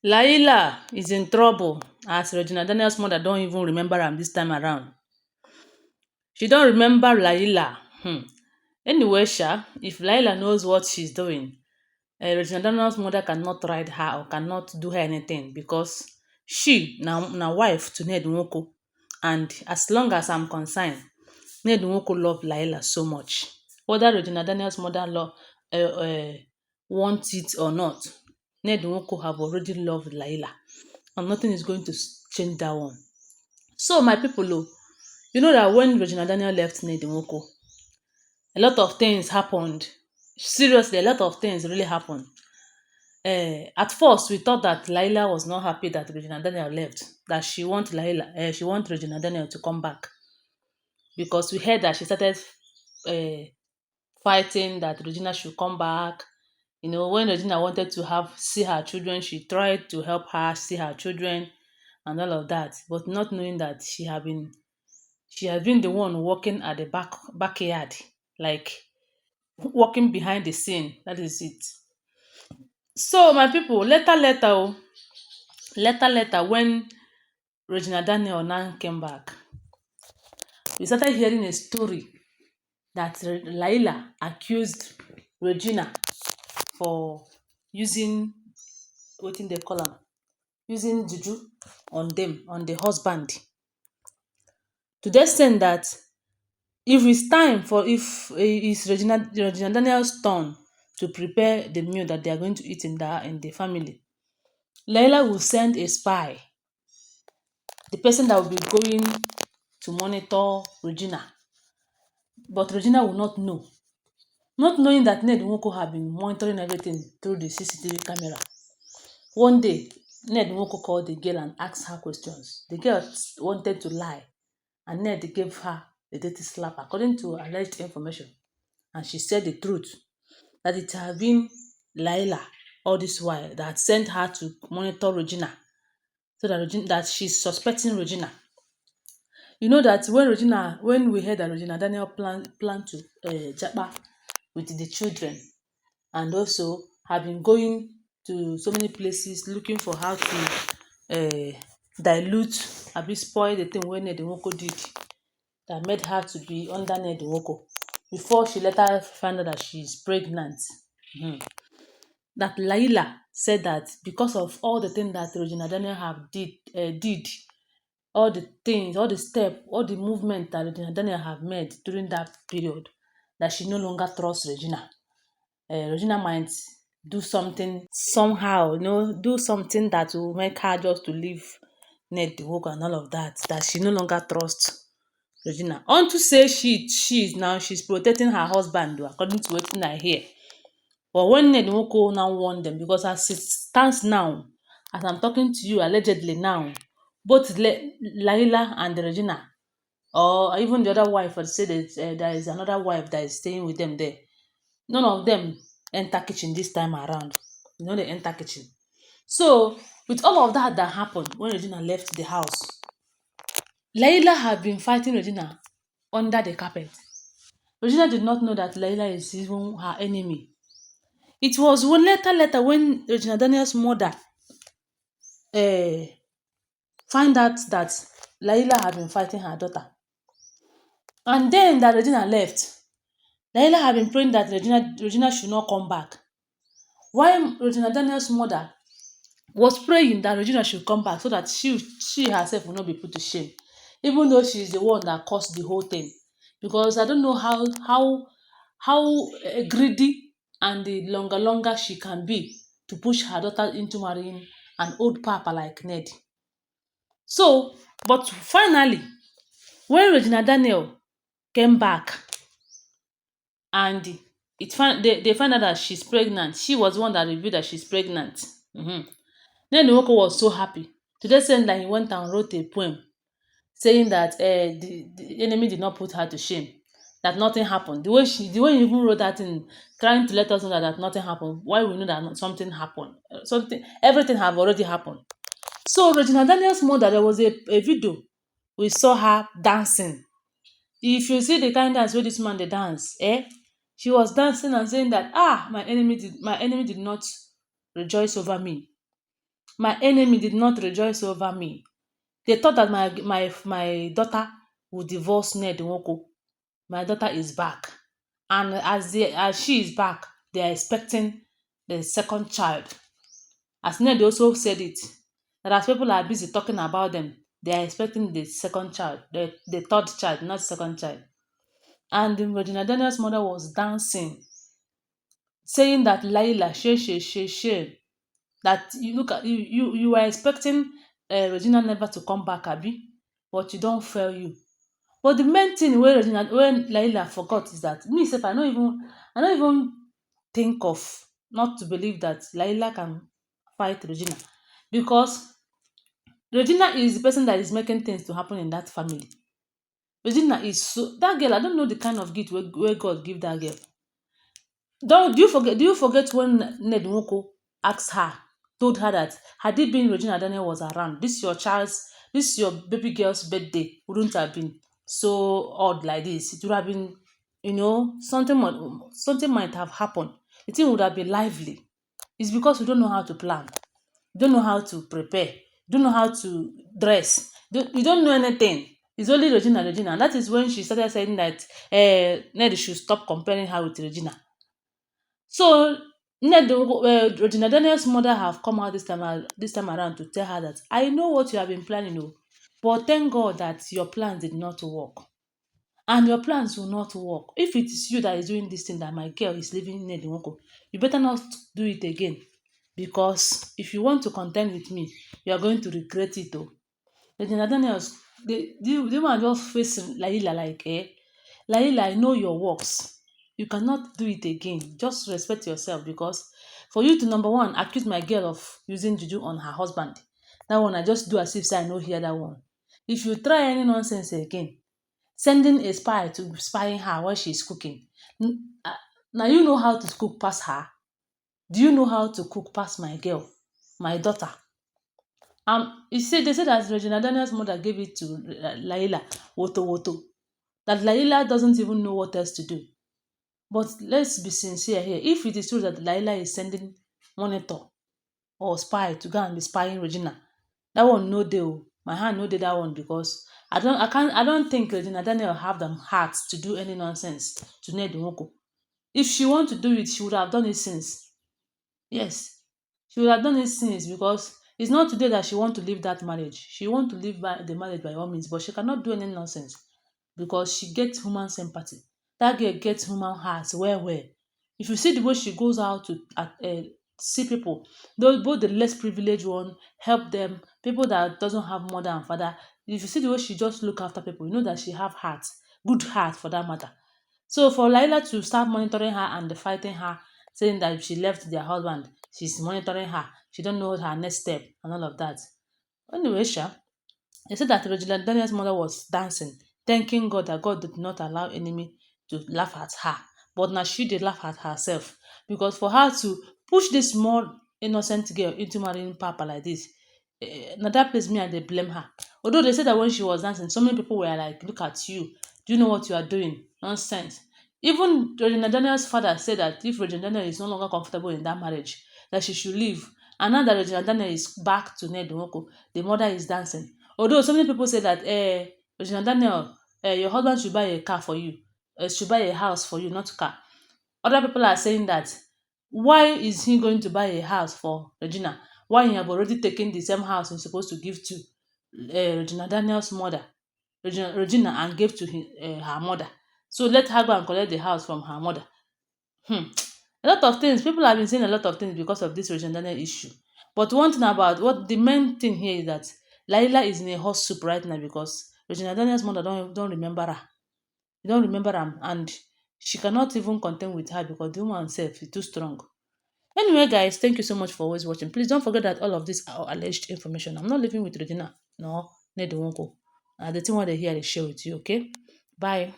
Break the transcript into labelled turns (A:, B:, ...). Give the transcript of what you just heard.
A: Laila is in trouble as Regina Daniels mother don't even remember am this time around. She don't remember Laila. Anyway, if Laila knows what she's doing, Regina Daniels mother cannot ride her or cannot do her anything because she now wife to Ned Nwoko. And as long as I'm concerned, Ned Nwoko love Laila so much. Whether Regina Daniels mother want it or not, Ned Nwoko have already loved Laila. And nothing is going to change that one. So my people, you know that when Regina Daniel left Ned Nwoko, a lot of things happened. Seriously, a lot of things really happened. At first, we thought that Laila was not happy that Regina Daniel left, that she want Regina Daniel to come back because we heard that she started uh, fighting that Regina should come back. You know, when Regina wanted to have see her children, she tried to help her see her children and all of that, but not knowing that she has been the one working at the backyard, like working behind the scene. That is it. So my people, later, when Regina Daniel now came back, we started hearing a story that Laila accused Regina for using wetin they call am, using juju on them, on the husband, to the extent that if it's Regina Daniel's turn to prepare the meal that they are going to eat in the family, Laila will send a spy, the person that will be going to monitor Regina, but Regina will not know. Not knowing that Ned Nwoko have been monitoring everything through the CCTV camera. One day, Ned Nwoko called the girl and asked her questions. The girl wanted to lie, and Ned gave her a dirty slap according to alleged information. And she said the truth, that it had been Laila all this while that sent her to monitor Regina, so that she's suspecting Regina. You know that when we heard that Regina Daniel planned to japa with the children, and also have been going to so many places looking for how to dilute abi spoil the thing wey Ned Nwoko did, that made her to be under Ned Nwoko before she later found out that she is pregnant. That Laila said that because of all the things that Regina Daniel did, all the things, all the step, all the movement that Regina Daniel have made during that period, that she no longer trusts Regina. Regina might do something somehow, do something that will make her just to leave Ned Nwoko and all of that, that she no longer trusts Regina. Unto say she's protecting her husband, according to wetin I hear. But when Ned Nwoko now warn them, because as it stands now, as I'm talking to you allegedly now, both Laila and Regina, or even the other wife, or say that there is another wife that is staying with them there, none of them enter kitchen this time around. They enter kitchen. So with all of that happened when Regina left the house, Laila had been fighting Regina under the carpet. Regina did not know that Laila is even her enemy. It was when later when Regina Daniel's mother uh, find out that Laila had been fighting her daughter. And then that Regina left, Laila had been praying that Regina should not come back. While Regina Daniel's mother was praying that Regina should come back so that she herself will not be put to shame, even though she is the one that caused the whole thing. Because I don't know how greedy and the longer she can be to push her daughter into marrying an old papa like Ned. So, but finally, when Regina Daniel came back and they found out that she's pregnant, she was the one that revealed that she's pregnant. Then Nwoko was so happy to the extent that he went and wrote a poem saying that the enemy did not put her to shame, that nothing happened. The way he even wrote that thing, trying to let us know that nothing happened, why we know that something happened. Everything have already happened. So Regina Daniel's mother, there was a video we saw her dancing. If you see the kind dance wey this man dey dance, she was dancing and saying that my enemy did not rejoice over me. My enemy did not rejoice over me. They thought that my daughter would divorce Ned Nwoko. My daughter is back. And as she is back, they are expecting the second child. As Ned also said it, that as people are busy talking about them, they are expecting the second child, the third child, not second child. And Regina Daniel's mother was dancing, saying that Laila, shame, that you look at you were expecting Regina never to come back, Abi, but you don't fail you. But the main thing wey Laila forgot is that me sef I no even think of not to believe that Laila can fight Regina, because Regina is the person that is making things to happen in that family. Regina is so that girl, I don't know the kind of gift wey God give that girl. Don't do you forget when Ned Nwoko asked her, told her that had it been Regina Daniel was around, this your baby girl's birthday wouldn't have been so odd like this. It would have been, something might have happened. The thing would have been lively. It's because we don't know how to plan. You don't know how to prepare. You don't know how to dress. You don't know anything. It's only Regina. And that is when she started saying that Ned should stop comparing her with Regina. So Regina Daniel's mother have come out this time around to tell her that I know what you have been planning, but thank God that your plans did not work. And your plans will not work. If it is you that is doing this thing that my girl is leaving Ned Nwoko, you better not do it again. Because if you want to contend with me, you are going to regret it. Regina Daniels, the woman just face Laila like, Laila, I know your works. You cannot do it again. Just respect yourself, because for you to, number one, accuse my girl of using juju on her husband, that one I just do as if say I no hear that one. If you try any nonsense again, sending a spy to spying her while she's cooking, now you know how to cook past her. Do you know how to cook past my girl, my daughter? They said that Regina Daniel's mother gave it to Laila Woto Woto. That Laila doesn't even know what else to do. But let's be sincere here. If it is true that Laila is sending monitor or spy to go and be spying Regina, that one no deal. My hand no dey that one, because I don't think Regina Daniel have the heart to do any nonsense to Ned Nwoko. If she want to do it, she would have done it since. Yes, she would have done it since, because it's not today that she want to leave that marriage. She want to leave the marriage by all means, but she cannot do any nonsense, because she gets human sympathy. That girl gets human heart well well. If you see the way she goes out to see people, both the less privileged one, help them, people that doesn't have mother and father. If you see the way she just look after people, you know that she have heart, good heart for that matter. So for Laila to start monitoring her and fighting her, saying that if she left their husband, she's monitoring her, she don't know her next step and all of that. Anyway, they said that Regina Daniel's mother was dancing, thanking God that God did not allow enemy to laugh at her. But now she did laugh at herself, because for her to push this small innocent girl into marrying Papa like this, na that place me and they blame her. Although they said that when she was dancing, so many people were like, "Look at you! Do you know what you are doing? Nonsense." Even Regina Daniel's father said that if Regina Daniel is no longer comfortable in that marriage, that she should leave. And now that Regina Daniel is back to Ned Nwoko, the mother is dancing. Although so many people say that, Regina Daniel, your husband should buy a car for you, should buy a house for you, not a car. Other people are saying that, why is he going to buy a house for Regina? Why he have already taken the same house he's supposed to give to Regina Daniel's mother, Regina, and gave to her mother. So let her go and collect the house from her mother. Hmm. A lot of things, people have been saying a lot of things because of this Regina Daniel issue. But one thing about what the main thing here is that Laila is in a hot soup right now, because Regina Daniel's mother don't remember her. You don't remember her, and she cannot even contend with her, because the woman herself is too strong. Anyway, guys, thank you so much for always watching. Please don't forget that all of this are alleged information. I'm not living with Regina. No, Ned Nwoko. The thing what they hear, they share with you, okay? Bye.